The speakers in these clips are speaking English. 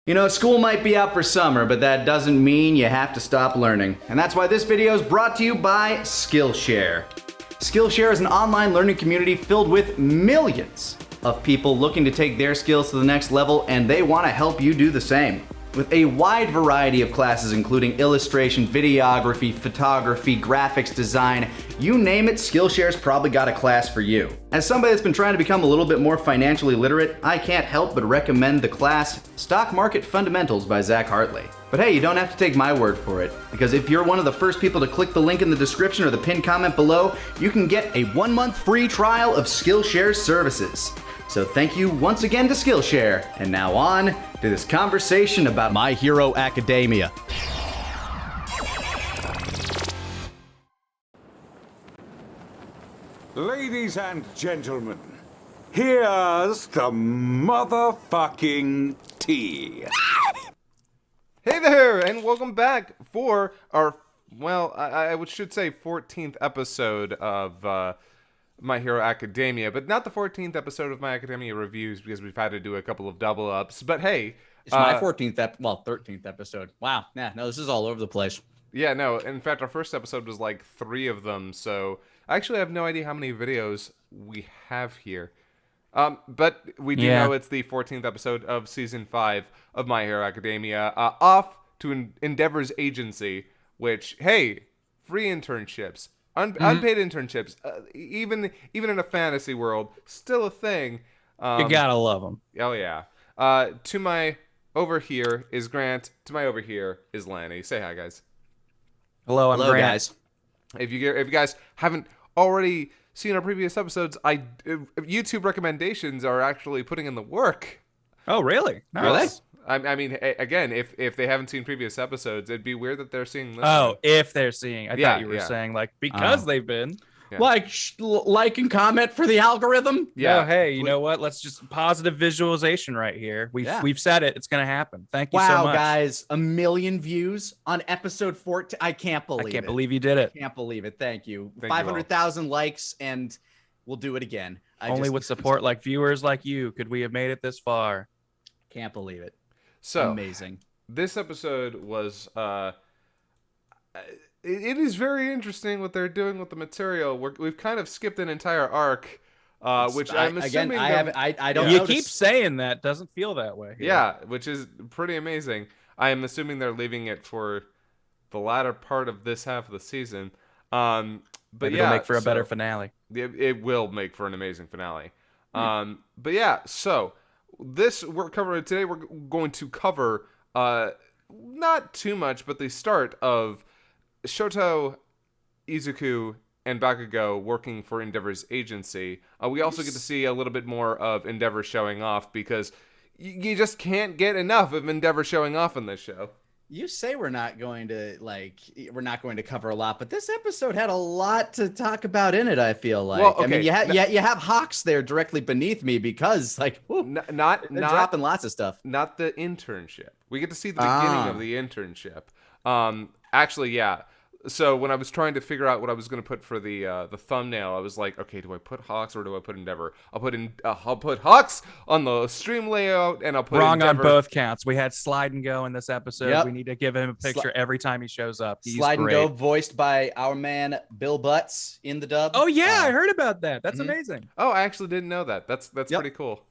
You know, school might be out for summer, but that doesn't mean you have to stop learning. And that's why this video is brought to you by Skillshare. Skillshare is an online learning community filled with millions of people looking to take their skills to the next level, and they want to help you do the same. With a wide variety of classes including illustration, videography, photography, graphics design, you name it, Skillshare's probably got a class for you. As somebody that's been trying to become a little bit more financially literate, I can't help but recommend the class Stock Market Fundamentals by Zach Hartley. But hey, you don't have to take my word for it, because if you're one of the first people to click the link in the description or the pinned comment below, you can get a 1-month free trial of Skillshare's services. So thank you once again to Skillshare, and now on to this conversation about My Hero Academia. Ladies and gentlemen, here's the motherfucking tea. Hey there, and welcome back for our, well, I should say 14th episode of My Hero Academia, but not the 14th episode of My Academia Reviews because we've had to do a couple of double ups, but hey. It's my 13th episode. Wow, yeah, no, this is all over the place. Yeah, no, in fact, our first episode was like 3 of them, so I actually have no idea how many videos we have here. But we do know it's the 14th episode of Season 5 of My Hero Academia, off to Endeavor's agency, which, hey, free internships, unpaid internships, even in a fantasy world, still a thing. You gotta love them. Oh, yeah. To my over here is Grant, to my over here is Lanny. Say hi, guys. Hello, I'm Grant. Guys. If you guys haven't already seen our previous episodes, YouTube recommendations are actually putting in the work. Oh, really? Nice. I mean, again, if they haven't seen previous episodes, it'd be weird that they're seeing this. Oh, if they're seeing. I thought you were saying, like, because they've been. Yeah. Like and comment for the algorithm. Yeah. No, hey, you know what? Let's just positive visualization right here. We've said it. It's gonna happen. Thank you so much. Wow, guys, 1 million views on episode 14. I can't believe it. I can't believe you did it. Can't believe it. Thank you. Thank you 500,000 likes, and we'll do it again. Only with support like viewers like you could we have made it this far. Can't believe it. So amazing. This episode was it is very interesting what they're doing with the material. We've kind of skipped an entire arc, which I'm assuming. Again, I don't. You notice. keep saying that. Doesn't feel that way. Yeah, which is pretty amazing. I am assuming they're leaving it for the latter part of this half of the season. But Maybe yeah, it'll make for a better finale. It will make for an amazing finale. But yeah, so this we're covering today. We're going to cover not too much, but the start of Shoto, Izuku, and Bakugo working for Endeavor's agency. We also get to see a little bit more of Endeavor showing off because you just can't get enough of Endeavor showing off in this show. You say we're not going to cover a lot, but this episode had a lot to talk about in it. I feel like. Well, okay. I mean, you have Hawks there directly beneath me because, like, whew, not dropping lots of stuff. Not the internship. We get to see the beginning of the internship. Actually, yeah. So when I was trying to figure out what I was going to put for the thumbnail, I was like, okay, do I put Hawks or do I put Endeavor? I'll put Hawks on the stream layout, and I'll put Wrong Endeavor. on both counts. We had Slide and Go in this episode. Yep. We need to give him a picture every time he shows up. He's Slide and great. Go, voiced by our man Bill Butts in the dub. Oh yeah, I heard about that. That's amazing. Oh, I actually didn't know that. That's pretty cool.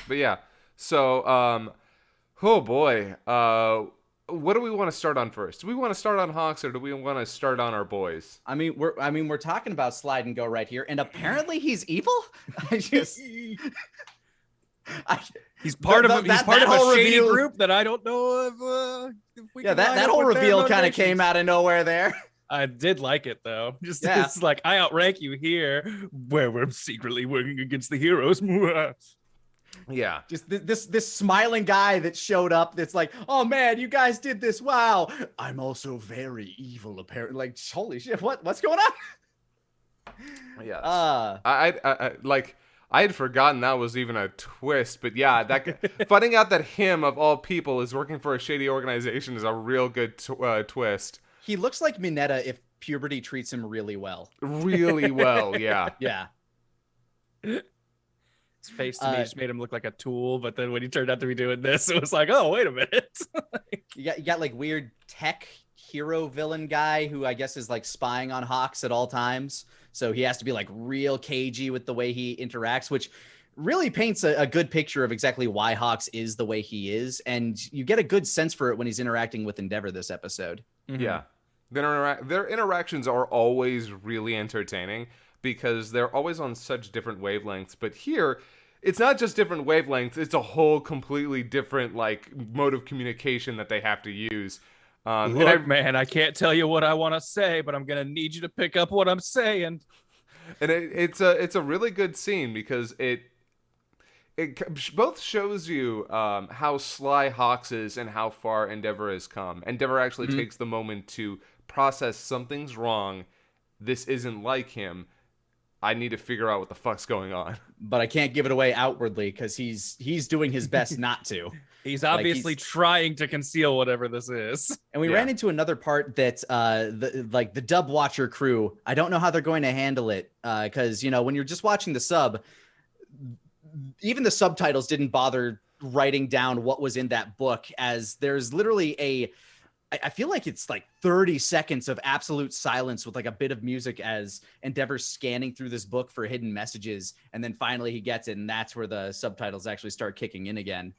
But yeah, so oh boy, what do we want to start on first? Do we want to start on Hawks or do we want to start on our boys? I mean, we're talking about Slide and Go right here, and apparently he's evil. He's part of a shady reveal, group that I don't know if we can that whole reveal kind of came out of nowhere there. I did like it though. It's like I outrank you here, where we're secretly working against the heroes. Yeah, just this smiling guy that showed up. That's like, oh man, you guys did this. Wow, I'm also very evil. Apparently, like, holy shit, what's going on? Yes. I had forgotten that was even a twist, but yeah, finding out that him of all people is working for a shady organization is a real good twist. He looks like Mineta if puberty treats him really well. Really well, yeah. Yeah. His face to me just made him look like a tool, but then when he turned out to be doing this, it was like, oh, wait a minute. You got like weird tech hero villain guy who I guess is like spying on Hawks at all times. So he has to be like real cagey with the way he interacts, which really paints a good picture of exactly why Hawks is the way he is. And you get a good sense for it when he's interacting with Endeavor this episode. Yeah. Their interactions are always really entertaining because they're always on such different wavelengths. But here, it's not just different wavelengths, it's a whole completely different like mode of communication that they have to use. Look, man, I can't tell you what I want to say, but I'm gonna need you to pick up what I'm saying. And it's a really good scene because it both shows you how sly Hawks is and how far Endeavor has come. Endeavor actually takes the moment to process something's wrong. This isn't like him. I need to figure out what the fuck's going on. But I can't give it away outwardly because he's doing his best not to. He's obviously trying to conceal whatever this is. And we ran into another part that the Dub Watcher crew, I don't know how they're going to handle it because, when you're just watching the sub, even the subtitles didn't bother writing down what was in that book, as there's literally I feel like it's like 30 seconds of absolute silence with like a bit of music as Endeavor's scanning through this book for hidden messages. And then finally he gets it. And that's where the subtitles actually start kicking in again.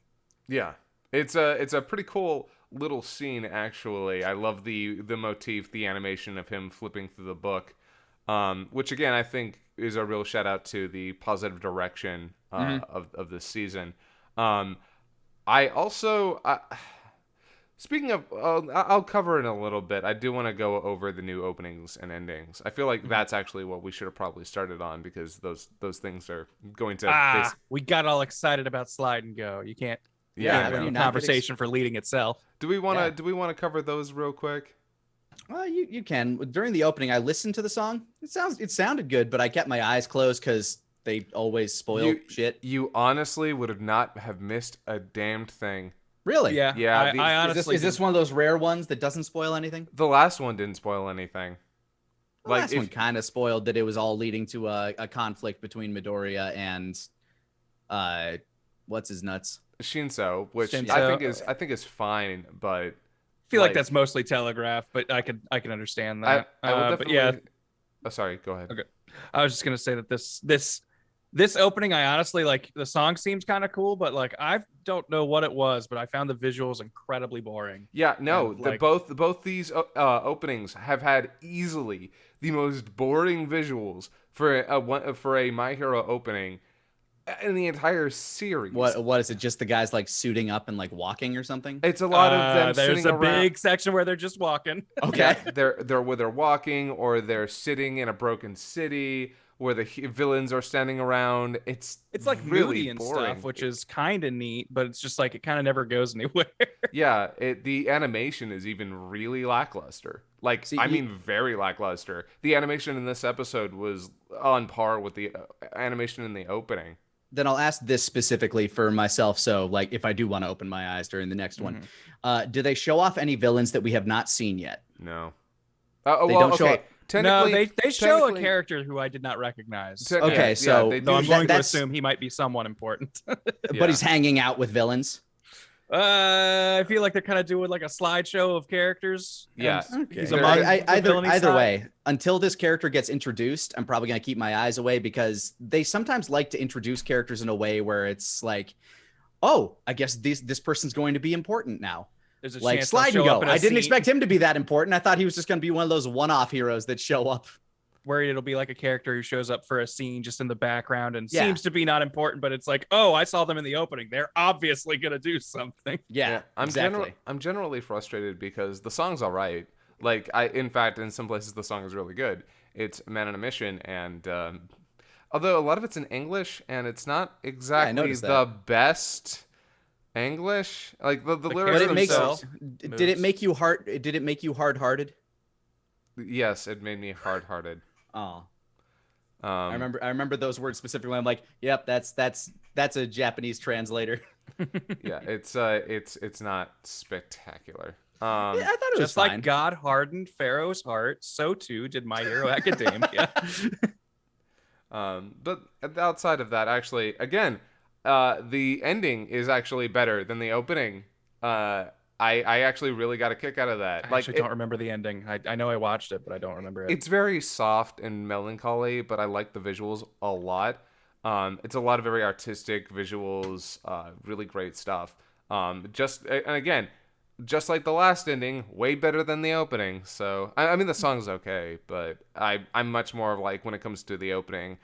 Yeah, it's a pretty cool little scene, actually. I love the motif, the animation of him flipping through the book, which again, I think is a real shout out to the positive direction of this season. Speaking of, I'll cover it in a little bit. I do want to go over the new openings and endings. I feel like that's actually what we should have probably started on because those things are going to... we got all excited about Slide and Go. You can't... Yeah, conversation for leading itself. Do we want to cover those real quick? Well, you can. During the opening, I listened to the song. It sounded good, but I kept my eyes closed because they always spoil shit. You honestly would not have missed a damned thing. Really? Yeah. I honestly is this one of those rare ones that doesn't spoil anything? The last one didn't spoil anything. The last one kind of spoiled that it was all leading to a conflict between Midoriya and what's his nuts? Shinso, which Shinso. I think is fine, but I feel like that's mostly telegraphed, but I can understand that. I will definitely... But yeah. Oh, sorry, go ahead. Okay. I was just gonna say that this opening, I honestly like. The song seems kind of cool, but like I don't know what it was, but I found the visuals incredibly boring. Yeah, no, both these openings have had easily the most boring visuals for a My Hero opening in the entire series. What is it? Just the guys like suiting up and like walking or something? It's a lot of them there's sitting a around. big section where they're just walking. Okay. Yeah, they're walking or they're sitting in a broken city where the villains are standing around. It's like really moody and boring. stuff, which is kind of neat, but it's just like it kind of never goes anywhere. Yeah, the animation is even really lackluster. Like, very lackluster. The animation in this episode was on par with the animation in the opening. Then I'll ask this specifically for myself. So, like, if I do want to open my eyes during the next one, do they show off any villains that we have not seen yet? No. They don't show up. No, they show a character who I did not recognize. Okay, so they do. I'm going to assume he might be somewhat important. But he's hanging out with villains. I feel like they're kind of doing like a slideshow of characters. Yeah. Okay. He's Either way, until this character gets introduced, I'm probably going to keep my eyes away because they sometimes like to introduce characters in a way where it's like, oh, I guess this person's going to be important now. There's a like chance Slide and they'll show Go. up in a I didn't scene expect him to be that important. I thought he was just going to be one of those one-off heroes that show up. where it'll be like a character who shows up for a scene just in the background and seems to be not important, but it's like, oh, I saw them in the opening. They're obviously going to do something. Yeah, exactly. I'm generally frustrated because the song's all right. Like, in fact, in some places the song is really good. It's Man on a Mission, and although a lot of it's in English, and it's not exactly the best English. Like the lyrics themselves. Did it make you hard-hearted? Yes, it made me hard-hearted. Oh. I remember those words specifically. I'm like, yep, that's a Japanese translator. Yeah, it's not spectacular. Yeah, I thought it was just fine. Like God hardened Pharaoh's heart, so too did My Hero Academia. But outside of that, actually, again, the ending is actually better than the opening. I actually really got a kick out of that. I actually don't remember the ending. I know I watched it, but I don't remember it. It's very soft and melancholy, but I like the visuals a lot. It's a lot of very artistic visuals, really great stuff. And again, just like the last ending, way better than the opening. So I mean, the song's okay, but I'm much more of like when it comes to the opening,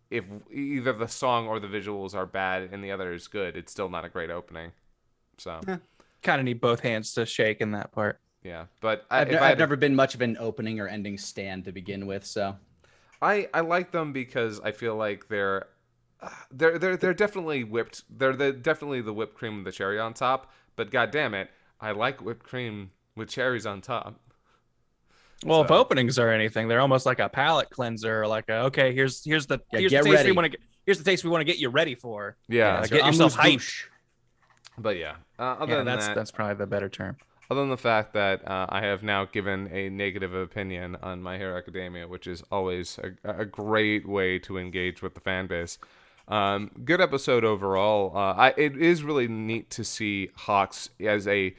if either the song or the visuals are bad and the other is good, it's still not a great opening. So kind of need both hands to shake in that part. yeah, but I've never been much of an opening or ending stan to begin with, so I like them because I feel like they're definitely whipped. They're definitely the whipped cream with the cherry on top. But god damn it, I like whipped cream with cherries on top. Well, if openings are anything, they're almost like a palate cleanser. Like, okay, here's the taste ready. we want to get. Here's the taste we want to get you ready for. Yeah, get yourself hyped. But yeah, other than that's probably the better term. Other than the fact that I have now given a negative opinion on My Hero Academia, which is always a great way to engage with the fan base. Good episode overall. It is really neat to see Hawks as a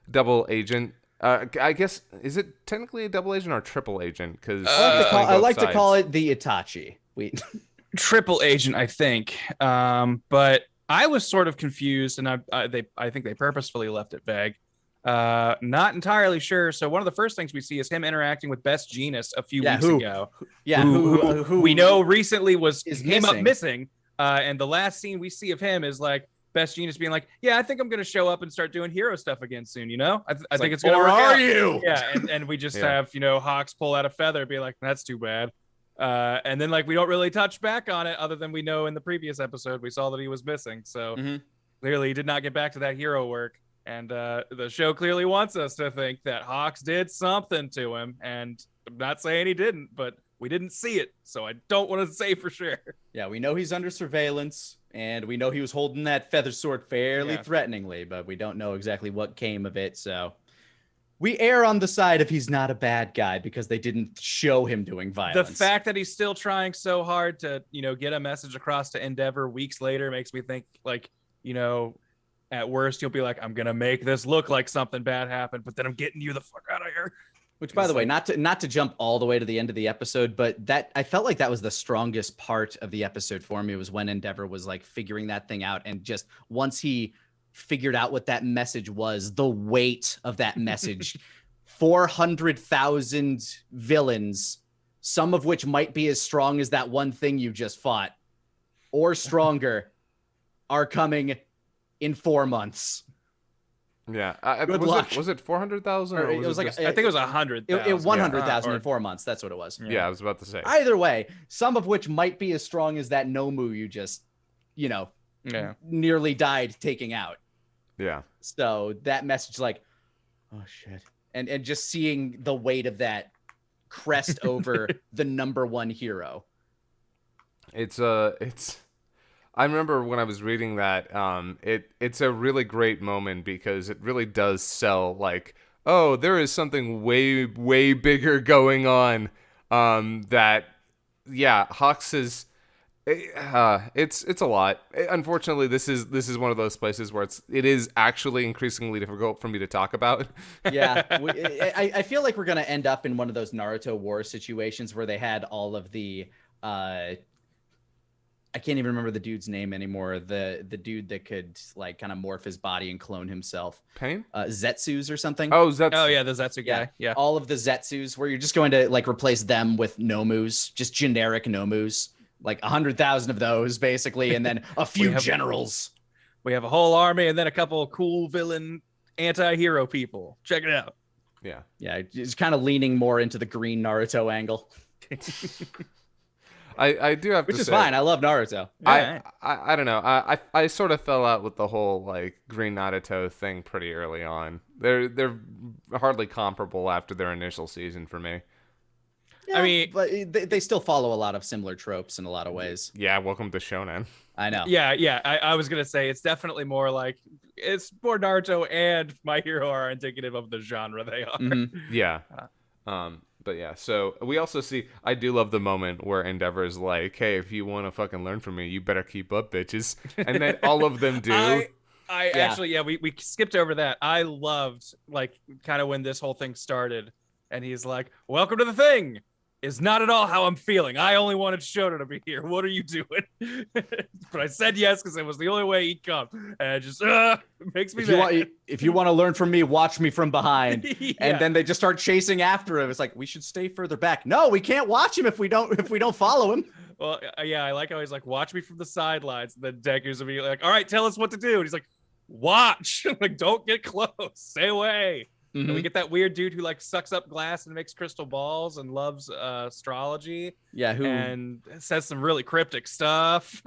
double agent. I guess, is it technically a double agent or triple agent? Because I like to call it the Itachi. Triple agent, I think. But I was sort of confused, and I think they purposefully left it vague. Not entirely sure. So one of the first things we see is him interacting with Best Jeanist a few weeks ago. Yeah, who we know recently came up missing. And the last scene we see of him is like Best Jeanist being like, "Yeah, I think I'm gonna show up and start doing hero stuff again soon. You know, I think it's gonna work out." You? Yeah, and we just have Hawks pull out a feather, be like, "That's too bad." And then like we don't really touch back on it, other than we know in the previous episode we saw that he was missing. So clearly he did not get back to that hero work. And the show clearly wants us to think that Hawks did something to him. And I'm not saying he didn't, but we didn't see it. So I don't want to say for sure. Yeah, we know he's under surveillance, and we know he was holding that feather sword fairly threateningly, but we don't know exactly what came of it. So we err on the side of he's not a bad guy because they didn't show him doing violence. The fact that he's still trying so hard to, get a message across to Endeavor weeks later makes me think like, at worst, you'll be like, I'm going to make this look like something bad happened, but then I'm getting you the fuck out of here. Which, by the way, not to jump all the way to the end of the episode, but that I felt like that was the strongest part of the episode for me, was when Endeavor was like figuring that thing out. And just once he figured out what that message was, the weight of that message, 400,000 villains, some of which might be as strong as that one thing you just fought, or stronger, are coming in 4 months. Yeah. Good luck. Was it 400,000? Or it was like, I think it was 100,000. 100,000 in 4 months. That's what it was. Yeah, I was about to say. Either way, some of which might be as strong as that Nomu you just, nearly died taking out. Yeah. So that message, like, oh shit, and just seeing the weight of that crest over the number one hero. It's I remember when I was reading that, it's a really great moment because it really does sell like, oh, there is something way, way bigger going on. Hawks is, it's a lot. Unfortunately, this is one of those places where it is actually increasingly difficult for me to talk about. Yeah, I feel like we're gonna end up in one of those Naruto war situations where they had all of the I can't even remember the dude's name anymore. The dude that could like kind of morph his body and clone himself. Pain? Zetsus or something. Oh, Zetsu. Oh yeah, the Zetsu guy. Yeah. All of the Zetsus where you're just going to like replace them with Nomus, just generic Nomus, like 100,000 of those basically, and then a few generals. We have a whole army and then a couple of cool villain anti-hero people. Check it out. Yeah. Yeah, it's kind of leaning more into the green Naruto angle. I do have to say, which is fine. I love Naruto. I don't know. I sort of fell out with the whole like Green Naruto thing pretty early on. They're hardly comparable after their initial season for me. Yeah, I mean, but they still follow a lot of similar tropes in a lot of ways. Yeah, welcome to Shonen. I know. Yeah. I was gonna say it's definitely more like it's more Naruto and My Hero are indicative of the genre they are. Mm-hmm. Yeah. But yeah, so we also see, I do love the moment where Endeavor is like, hey, if you want to fucking learn from me, you better keep up, bitches. And then all of them do. I actually, we skipped over that. I loved, like, kind of when this whole thing started, and he's like, welcome to the thing. Is not at all how I'm feeling. I only wanted Shoto to be here. What are you doing? But I said yes because it was the only way he'd come. And it just it makes me mad. If you want to learn from me, watch me from behind. Yeah. And then they just start chasing after him. It's like, we should stay further back. No, we can't watch him if we don't follow him. Well, yeah, I like how he's like, watch me from the sidelines. And then Deku's immediately like, all right, tell us what to do. And he's like, watch. Like, don't get close. Stay away. And we get that weird dude who like sucks up glass and makes crystal balls and loves astrology. Yeah, and says some really cryptic stuff.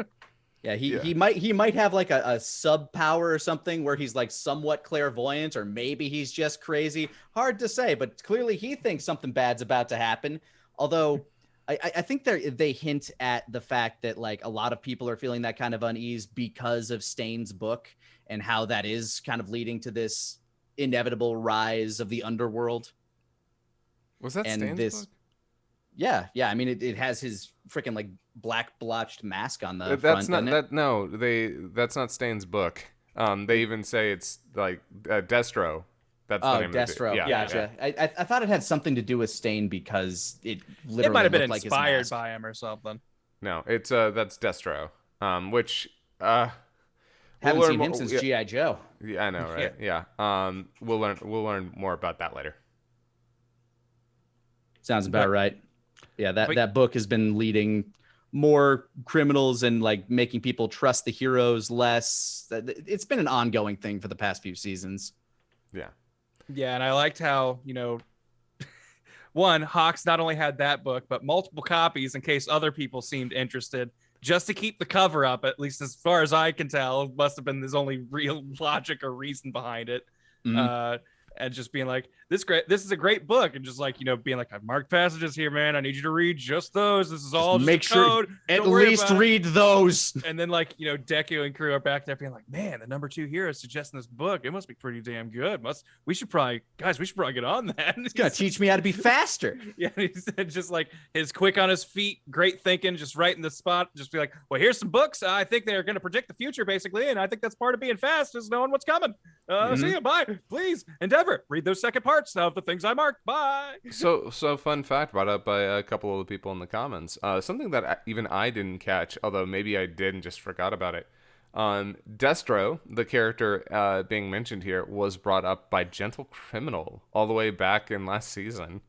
Yeah, he might have like a sub power or something where he's like somewhat clairvoyant, or maybe he's just crazy. Hard to say, but clearly he thinks something bad's about to happen. Although I think they hint at the fact that like a lot of people are feeling that kind of unease because of Stain's book and how that is kind of leading to this inevitable rise of the underworld. Was that Stan's book? Yeah. I mean, it has his freaking like black blotched mask on the that's front. Not that. No, that's not Stan's book. They even say it's like Destro. That's the name Destro. Of it. Yeah, gotcha. Yeah. I thought it had something to do with Stain because it literally might have been looked like inspired his mask. by him or something. No, it's that's Destro. Which haven't seen him since G.I. Joe. Yeah, I know, right? Yeah. We'll learn more about that later. Sounds about right. Yeah, that book has been leading more criminals and like making people trust the heroes less. It's been an ongoing thing for the past few seasons. Yeah. Yeah, and I liked how, one, Hawks not only had that book, but multiple copies in case other people seemed interested. Just to keep the cover up, at least as far as I can tell, must have been his only real logic or reason behind it. And just being like, this is a great book, and just like, being like, I've marked passages here, man. I need you to read just those. This is all just make sure code. At least read those. And then like, Deku and crew are back there being like, man, the number 2 hero is suggesting this book. It must be pretty damn good. We should probably get on that. It's gonna teach me how to be faster. Yeah, he said just like his quick on his feet, great thinking, just right in the spot. Just be like, well, here's some books. I think they're going to predict the future, basically, and I think that's part of being fast is knowing what's coming. See you. Bye. Please, Endeavor, read those second parts of the things I marked. Bye. So fun fact brought up by a couple of the people in the comments. Something that even I didn't catch, although maybe I did and just forgot about it. Destro, the character being mentioned here, was brought up by Gentle Criminal all the way back in last season.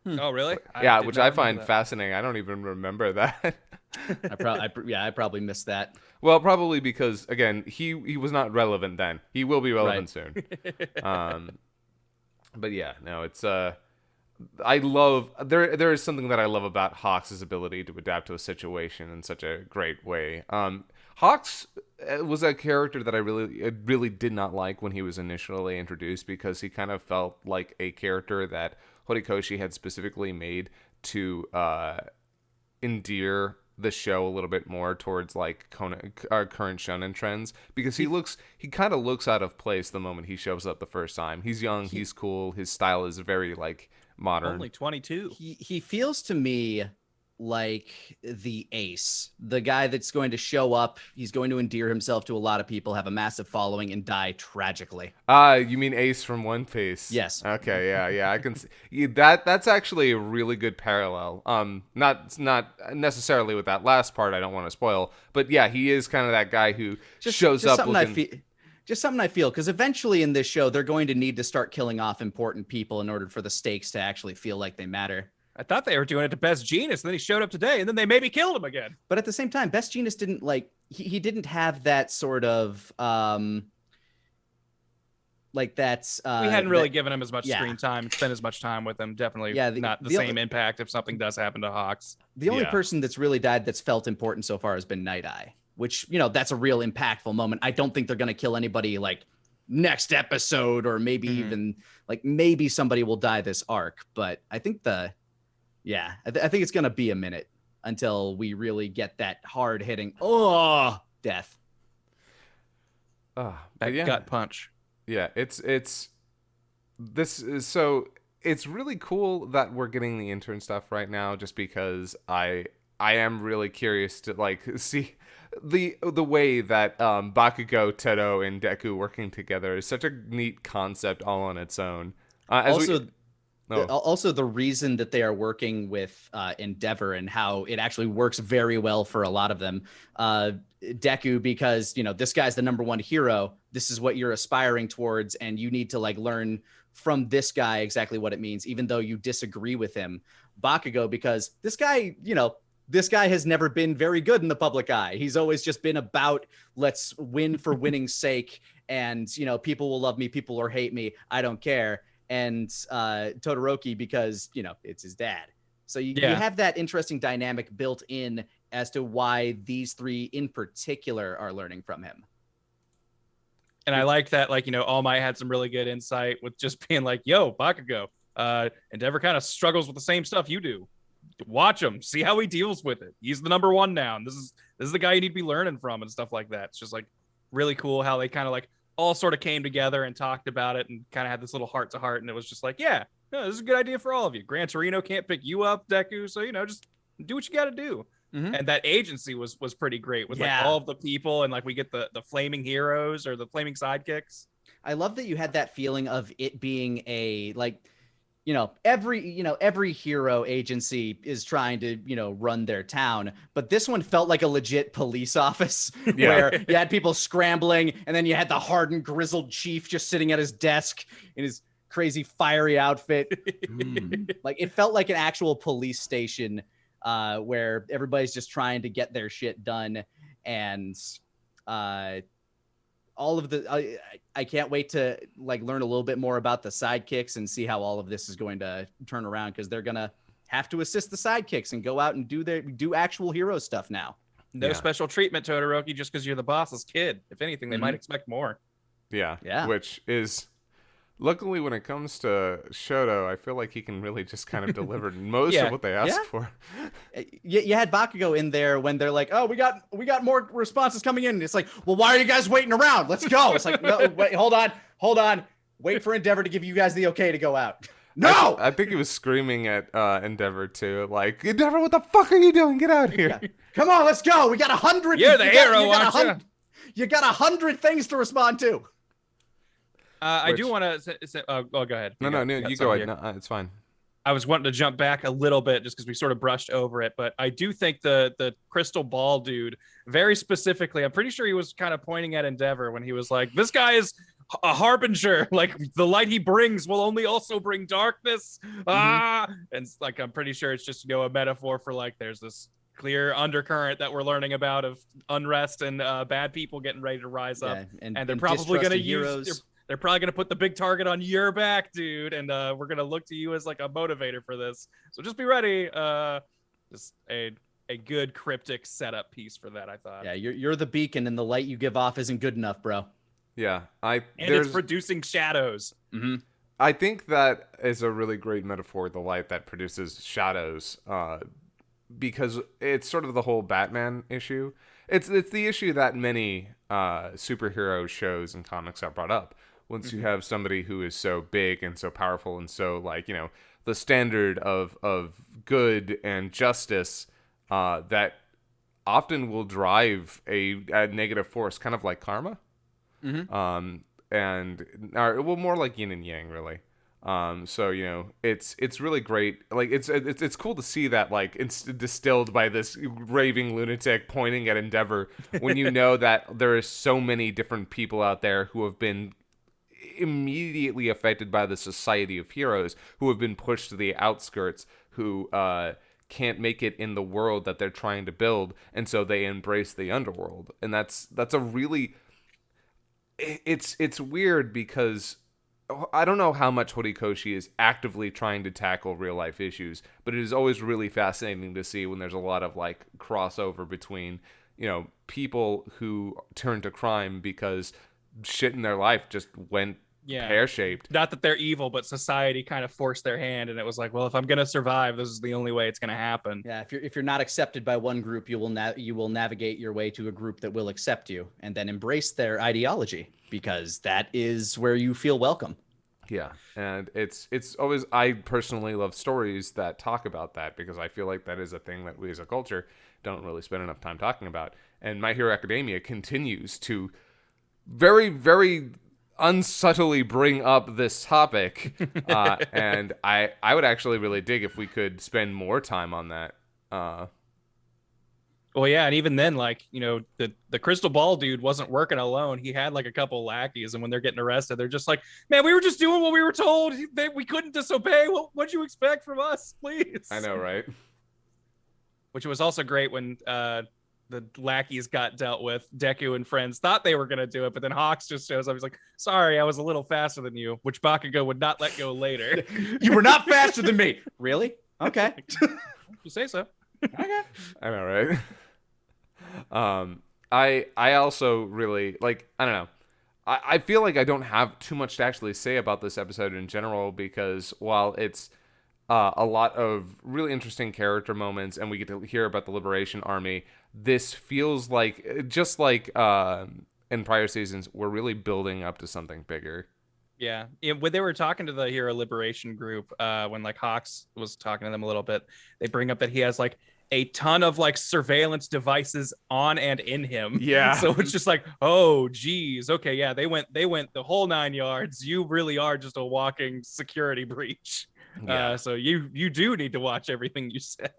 Oh, really? Yeah, which I find fascinating. I don't even remember that. I probably missed that. Well, probably because again, he was not relevant then. He will be relevant soon. But yeah, no, it's I love there is something that I love about Hawks' ability to adapt to a situation in such a great way. Hawks was a character that I really did not like when he was initially introduced, because he kind of felt like a character that Horikoshi had specifically made to endear the show a little bit more towards like our current shonen trends, because he kind of looks out of place the moment he shows up the first time. He's young, he's cool, his style is very like modern. Only 22. He feels to me like the ace, the guy that's going to show up, he's going to endear himself to a lot of people, have a massive following, and die tragically. You mean Ace from One Piece? Yes. Okay, yeah, I can see that. That's actually a really good parallel. Not necessarily with that last part, I don't want to spoil, but yeah, he is kind of that guy who shows up looking... Just something I feel, because eventually in this show, they're going to need to start killing off important people in order for the stakes to actually feel like they matter. I thought they were doing it to Best Genius, and then he showed up today, and then they maybe killed him again. But at the same time, Best Genius didn't he didn't have that sort of we hadn't really given him as much screen time, spent as much time with him. Definitely not the same impact if something does happen to Hawks. The only person that's really died that's felt important so far has been Night Eye, which, that's a real impactful moment. I don't think they're going to kill anybody like next episode, or maybe even like maybe somebody will die this arc. But I think I think it's going to be a minute until we really get that hard hitting death. Gut punch. Yeah, it's this is so it's really cool that we're getting the intern stuff right now, just because I am really curious to like see the way that Bakugo, Teto, and Deku working together is such a neat concept all on its own. Also, the reason that they are working with Endeavor and how it actually works very well for a lot of them, Deku, because this guy's the number one hero. This is what you're aspiring towards, and you need to like learn from this guy exactly what it means, even though you disagree with him. Bakugo, because this guy has never been very good in the public eye. He's always just been about let's win for winning's sake, and people will love me, people will hate me, I don't care. And Todoroki, because it's his dad. So you have that interesting dynamic built in as to why these three in particular are learning from him. And I like that, like, All Might had some really good insight with just being like, yo, Bakugo, Endeavor kind of struggles with the same stuff you do. Watch him, see how he deals with it. He's the number one now, and this is the guy you need to be learning from and stuff like that. It's just like really cool how they kind of like all sort of came together and talked about it and kind of had this little heart to heart, and it was just like, yeah, no, this is a good idea for all of you. Gran Torino can't pick you up, Deku, so just do what you got to do. Mm-hmm. And that agency was pretty great with like all of the people, and like we get the flaming heroes or the flaming sidekicks. I love that you had that feeling of it being a like every hero agency is trying to run their town, but this one felt like a legit police office where you had people scrambling, and then you had the hardened grizzled chief just sitting at his desk in his crazy fiery outfit. Like it felt like an actual police station where everybody's just trying to get their shit done. And all of the I can't wait to like learn a little bit more about the sidekicks and see how all of this is going to turn around, because they're gonna have to assist the sidekicks and go out and do actual hero stuff now. No special treatment, Todoroki, just because you're the boss's kid. If anything, they might expect more. Yeah. Which is, luckily, when it comes to Shoto, I feel like he can really just kind of deliver most of what they ask for. You had Bakugo in there when they're like, "Oh, we got more responses coming in." And it's like, "Well, why are you guys waiting around? Let's go." It's like, "No, wait, hold on. Wait for Endeavor to give you guys the okay to go out." No! I think he was screaming at Endeavor too, like, "Endeavor, what the fuck are you doing? Get out here!" Come on, let's go. We got 100. You're the hero, aren't you? You got 100 things to respond to. I do want to say, go ahead. No, you go ahead. No, it's fine. I was wanting to jump back a little bit just because we sort of brushed over it, but I do think the crystal ball dude, very specifically, I'm pretty sure he was kind of pointing at Endeavor when he was like, this guy is a harbinger, like the light he brings will only also bring darkness. And like, I'm pretty sure it's just, a metaphor for like, there's this clear undercurrent that we're learning about of unrest and bad people getting ready to rise up. And they're probably going to use... They're probably going to put the big target on your back, dude, and we're going to look to you as like a motivator for this. So just be ready. Just a good cryptic setup piece for that, I thought. Yeah, you're the beacon, and the light you give off isn't good enough, bro. Yeah, it's producing shadows. Mm-hmm. I think that is a really great metaphor, the light that produces shadows, because it's sort of the whole Batman issue. It's the issue that many superhero shows and comics have brought up. Once you have somebody who is so big and so powerful and so like, the standard of good and justice, that often will drive a negative force, kind of like karma. More like yin and yang, really. So it's really great. Like it's cool to see that like it's distilled by this raving lunatic pointing at Endeavor when you know that there is so many different people out there who have been immediately affected by the society of heroes, who have been pushed to the outskirts, who can't make it in the world that they're trying to build, and so they embrace the underworld. And that's a really it's weird because I don't know how much Horikoshi is actively trying to tackle real life issues, but it is always really fascinating to see when there's a lot of like crossover between, people who turn to crime because shit in their life just went pear-shaped. Not that they're evil, but society kind of forced their hand, and it was like, well, if I'm gonna survive, this is the only way it's gonna happen. Yeah, if you're not accepted by one group, you will navigate your way to a group that will accept you and then embrace their ideology, because that is where you feel welcome. Yeah, and it's always, I personally love stories that talk about that because I feel like that is a thing that we as a culture don't really spend enough time talking about. And My Hero Academia continues to very, very unsubtly bring up this topic, and I would actually really dig if we could spend more time on that. Well, yeah, and even then, like, you know, the crystal ball dude wasn't working alone. He had like a couple lackeys, and when they're getting arrested, they're just like, "Man, we were just doing what we were told. We couldn't disobey. What'd you expect from us, please?" I know, right? Which was also great when the lackeys got dealt with. Deku and friends thought they were gonna do it, but then Hawks just shows up. He's like, "Sorry, I was a little faster than you," which Bakugo would not let go later. You were not faster than me. Really? Okay. You say so. Okay. I know, right? I also really like, I don't know. I feel like I don't have too much to actually say about this episode in general because while it's a lot of really interesting character moments and we get to hear about the Liberation Army, this feels like, just like in prior seasons, we're really building up to something bigger. Yeah. When they were talking to the Hero Liberation group, when like Hawks was talking to them a little bit, they bring up that he has like a ton of like surveillance devices on and in him. Yeah. So it's just like, oh geez, okay, yeah, they went the whole 9 yards. You really are just a walking security breach. Yeah. So you do need to watch everything you say.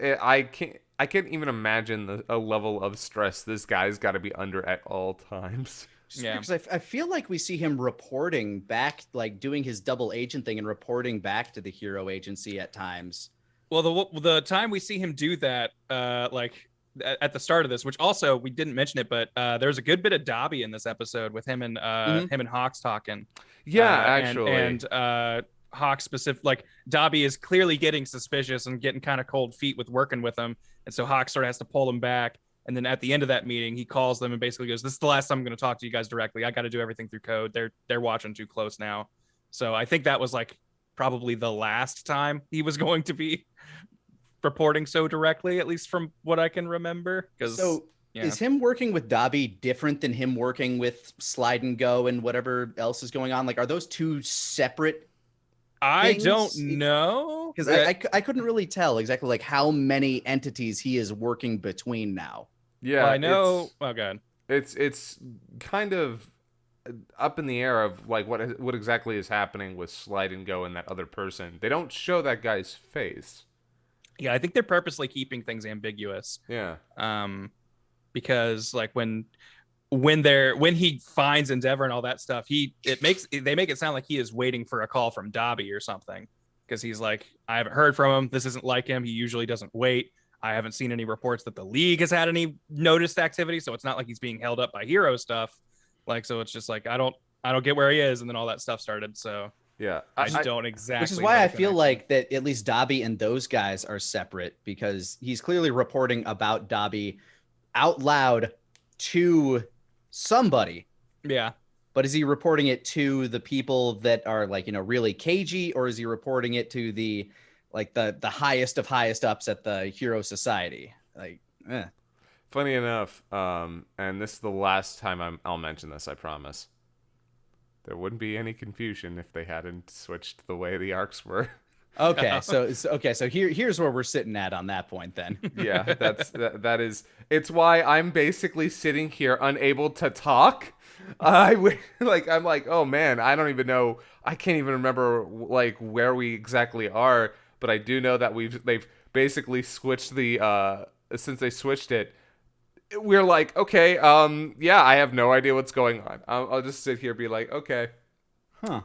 I can't even imagine a level of stress this guy's got to be under at all times. Yeah, Because I feel like we see him reporting back, like doing his double agent thing and reporting back to the Hero Agency at times. well, the time we see him do that, like at the start of this, which also we didn't mention it, but there's a good bit of Dobby in this episode with him and him and Hawks talking. Yeah, actually. And Hawks specific, like Dobby is clearly getting suspicious and getting kind of cold feet with working with him, and so Hawks sort of has to pull him back. And then at the end of that meeting, he calls them and basically goes, "This is the last time I'm going to talk to you guys directly. I got to do everything through code. They're watching too close now." So I think that was like probably the last time he was going to be reporting so directly, at least from what I can remember. So is him working with Dobby different than him working with Slide and Go and whatever else is going on? Like, are those two separate I things? don't know. Because I couldn't really tell exactly like how many entities he is working between now. Yeah, Well, I know. Oh god. It's kind of up in the air of like what exactly is happening with Slide and Go and that other person. They don't show that guy's face. Yeah, I think they're purposely keeping things ambiguous. Yeah. Because like when he finds Endeavor and all that stuff, they make it sound like he is waiting for a call from Dobby or something. Because he's like, I haven't heard from him. This isn't like him. He usually doesn't wait. I haven't seen any reports that the League has had any noticed activity, so it's not like he's being held up by hero stuff. Like, so it's just like I don't get where he is, and then all that stuff started. So Yeah. I don't exactly. Which is why I feel like that at least Dobby and those guys are separate, because he's clearly reporting about Dobby out loud to somebody. Yeah. But is he reporting it to the people that are like, really cagey, or is he reporting it to the highest of highest ups at the Hero Society? Like, Funny enough, and this is the last time I'll mention this, I promise. There wouldn't be any confusion if they hadn't switched the way the arcs were. Okay, so here's where we're sitting at on that point then. Yeah, that is. It's why I'm basically sitting here unable to talk. I'm like, oh man, I don't even know. I can't even remember like where we exactly are. But I do know that they've basically switched the since they switched it. We're like, okay, yeah, I have no idea what's going on. I'll just sit here and be like, okay, Huh.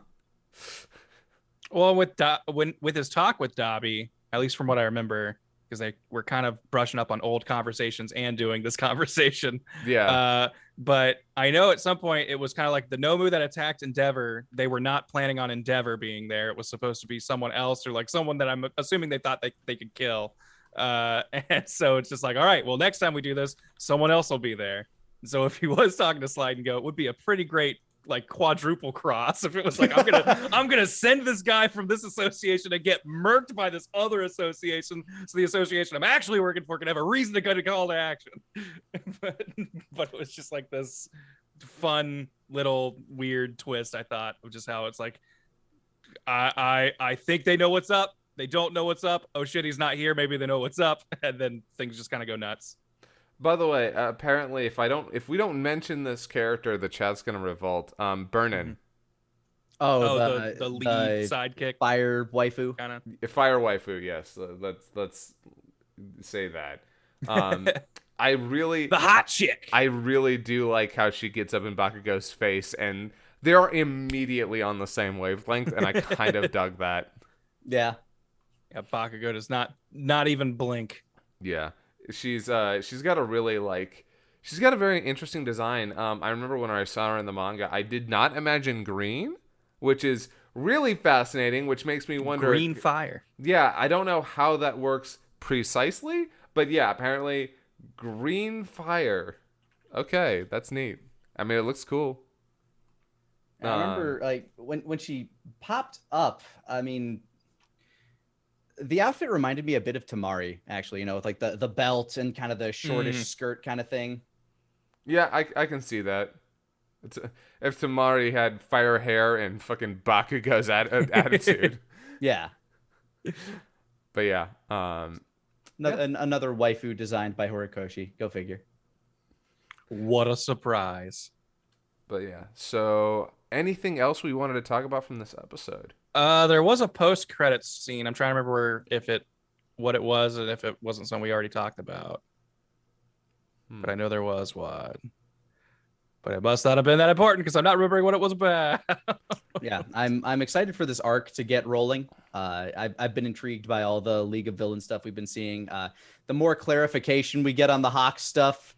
Well, with his talk with Dobby, at least from what I remember, because they were kind of brushing up on old conversations and doing this conversation. Yeah. But I know at some point it was kind of like the Nomu that attacked Endeavor. They were not planning on Endeavor being there. It was supposed to be someone else, or like someone that I'm assuming they thought they could kill. And so it's just like, all right, well, next time we do this, someone else will be there. So if he was talking to Slide and Go, it would be a pretty great like quadruple cross if it was like, I'm gonna send this guy from this association to get murked by this other association, so the association I'm actually working for can have a reason to go to call to action. but it was just like this fun little weird twist, I thought, of just how it's like, I think they know what's up. They don't know what's up. Oh shit, he's not here. Maybe they know what's up, and then things just kind of go nuts. By the way, apparently, if we don't mention this character, the chat's gonna revolt. Burnin, The lead sidekick, fire waifu. kind of. fire waifu. Yes, let's say that. I really The hot chick. I really do like how she gets up in Bakugo's face, and they're immediately on the same wavelength, and I kind of dug that. Yeah. Yeah, Bakugo does not even blink. Yeah, she's got a really she's got a very interesting design. I remember when I saw her in the manga, I did not imagine green, which is really fascinating, which makes me wonder. Green fire. Yeah, I don't know how that works precisely, but yeah, apparently green fire. Okay, that's neat. I mean, it looks cool. I remember like when she popped up, I mean, the outfit reminded me a bit of Tamari, actually, with like the belt and kind of the shortish skirt kind of thing. Yeah, I can see that. If Tamari had fire hair and fucking Bakugo's attitude. Yeah. But yeah. Another waifu designed by Horikoshi. Go figure. What a surprise. But yeah. So anything else we wanted to talk about from this episode? There was a post-credits scene. I'm trying to remember what it was, and if it wasn't something we already talked about. But I know there was one. But it must not have been that important because I'm not remembering what it was about. Yeah, I'm excited for this arc to get rolling. I've been intrigued by all the League of Villains stuff we've been seeing. The more clarification we get on the Hawk stuff,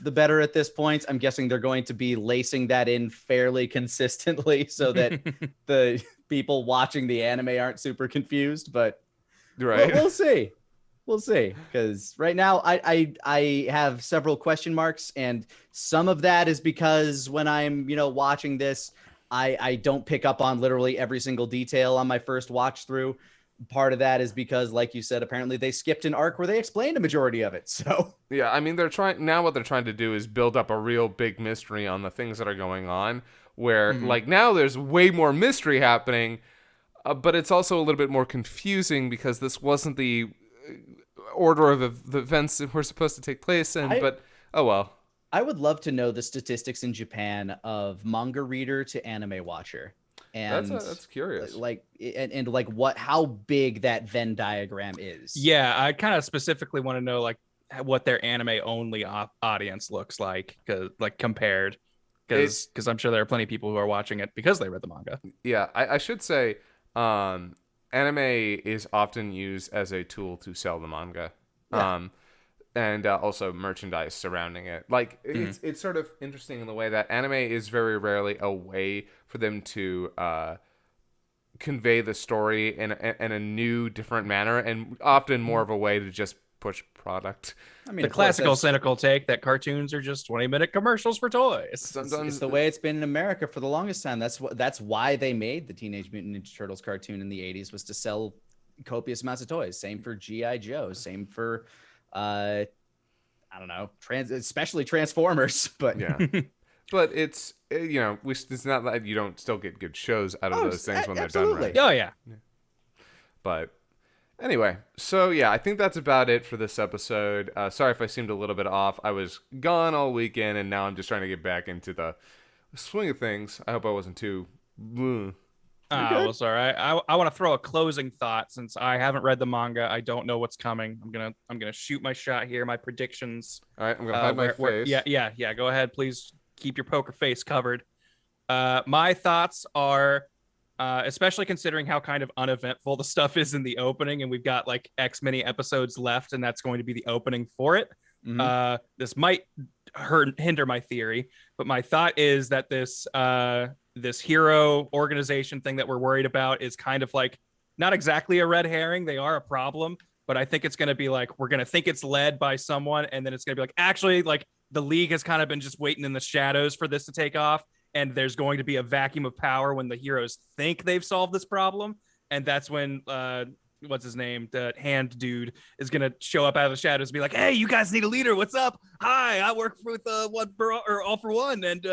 the better at this point. I'm guessing they're going to be lacing that in fairly consistently so that the people watching the anime aren't super confused. But right, we'll see. We'll see, because right now I have several question marks, and some of that is because when I'm watching this, I don't pick up on literally every single detail on my first watch through. Part of that is because, like you said, apparently they skipped an arc where they explained a majority of it. So yeah, I mean what they're trying to do is build up a real big mystery on the things that are going on. Where like now there's way more mystery happening, but it's also a little bit more confusing because this wasn't the order of the events that were supposed to take place in. But oh well. I would love to know the statistics in Japan of manga reader to anime watcher. And that's curious. Like how big that Venn diagram is. Yeah, I kind of specifically want to know like what their anime only audience looks like, compared, because I'm sure there are plenty of people who are watching it because they read the manga. Yeah, I should say, anime is often used as a tool to sell the manga. Yeah. And also merchandise surrounding it. Like it's sort of interesting in the way that anime is very rarely a way for them to convey the story in a new, different manner, and often more of a way to just push product. I mean, the classical cynical take that cartoons are just 20-minute commercials for toys. It's the way it's been in America for the longest time. That's why they made the Teenage Mutant Ninja Turtles cartoon in the 80s, was to sell copious amounts of toys. Same for G.I. Joe. Same for I don't know, especially Transformers, but yeah. But it's it's not that you don't still get good shows out of those things when they're done right. Oh yeah. But anyway, so yeah, I think that's about it for this episode. Sorry if I seemed a little bit off. I was gone all weekend, and now I'm just trying to get back into the swing of things. I hope I wasn't too. Well, sorry. I want to throw a closing thought since I haven't read the manga. I don't know what's coming. I'm gonna shoot my shot here. My predictions. All right, I'm gonna hide my face. Yeah. Go ahead, please. Keep your poker face covered. My thoughts are, especially considering how kind of uneventful the stuff is in the opening, and we've got like X many episodes left, and that's going to be the opening for it. This might hinder my theory, but my thought is that this hero organization thing that we're worried about is kind of like not exactly a red herring. They are a problem, but I think it's going to be like, we're going to think it's led by someone, and then it's going to be like, actually, like the League has kind of been just waiting in the shadows for this to take off, and there's going to be a vacuum of power when the heroes think they've solved this problem, and that's when what's his name, the hand dude, is gonna show up out of the shadows and be like, "Hey, you guys need a leader? What's up? Hi, I work with All for One, and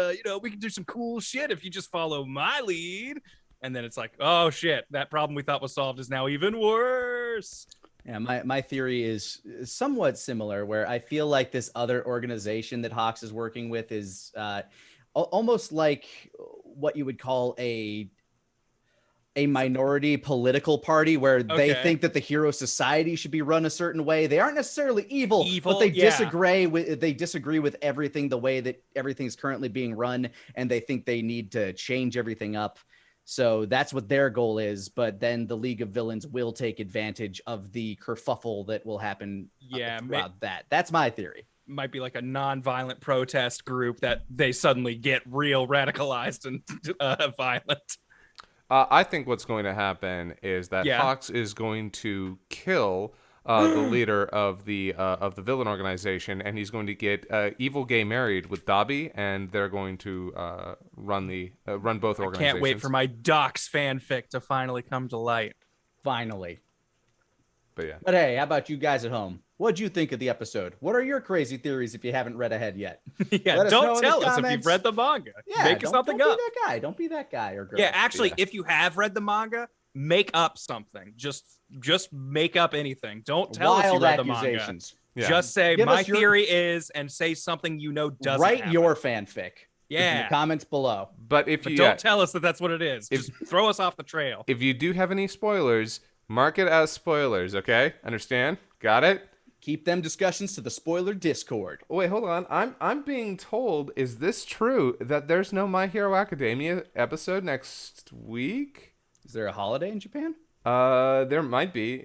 we can do some cool shit if you just follow my lead." And then it's like, oh shit, that problem we thought was solved is now even worse. Yeah, my theory is somewhat similar, where I feel like this other organization that Hawks is working with is almost like what you would call a minority political party, where they think that the hero society should be run a certain way. They aren't necessarily evil, but they disagree with everything, the way that everything's currently being run, and they think they need to change everything up. So that's what their goal is. But then the League of Villains will take advantage of the kerfuffle that will happen throughout that. That's my theory. Might be like a non-violent protest group that they suddenly get real radicalized and violent. I think what's going to happen is that Hawks is going to kill the leader of the villain organization, and he's going to get Evil Gay married with Dobby, and they're going to run both organizations. I can't wait for my Docs fanfic to finally come to light. Finally. But hey, how about you guys at home? What'd you think of the episode? What are your crazy theories if you haven't read ahead yet? Don't tell us if you've read the manga. Make something up. Don't be that guy or girl. Yeah, actually, if you have read the manga, make up something. Just make up anything. Don't tell us you read the manga. Yeah. Just say my theory is, and say something doesn't Write happen. your fanfic. Yeah. In the comments below. But don't tell us that that's what it is. Just throw us off the trail. If you do have any spoilers, mark it as spoilers, okay? Understand? Got it? Keep them discussions to the spoiler Discord. Wait, hold on. I'm being told, is this true, that there's no My Hero Academia episode next week? Is there a holiday in Japan? There might be.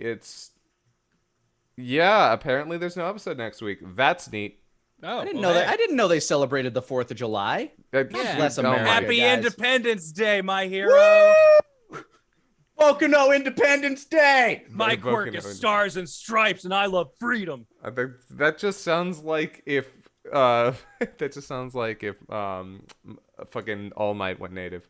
Apparently there's no episode next week. That's neat. Oh, I didn't know that. I didn't know they celebrated the 4th of July. Less America, Happy guys. Independence Day, my hero. Woo! Boku Independence Day. My quirk is stars and stripes, and I love freedom. I think that just sounds like if fucking All Might went native.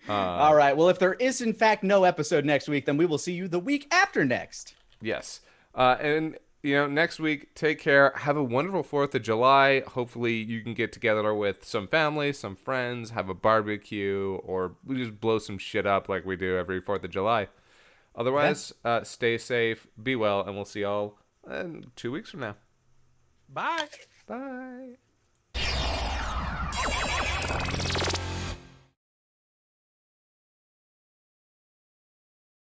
All right. Well, if there is in fact no episode next week, then we will see you the week after next. Yes. And next week, take care. Have a wonderful 4th of July. Hopefully you can get together with some family, some friends, have a barbecue, or we just blow some shit up like we do every 4th of July. Otherwise, stay safe, be well, and we'll see y'all in 2 weeks from now. Bye. Bye.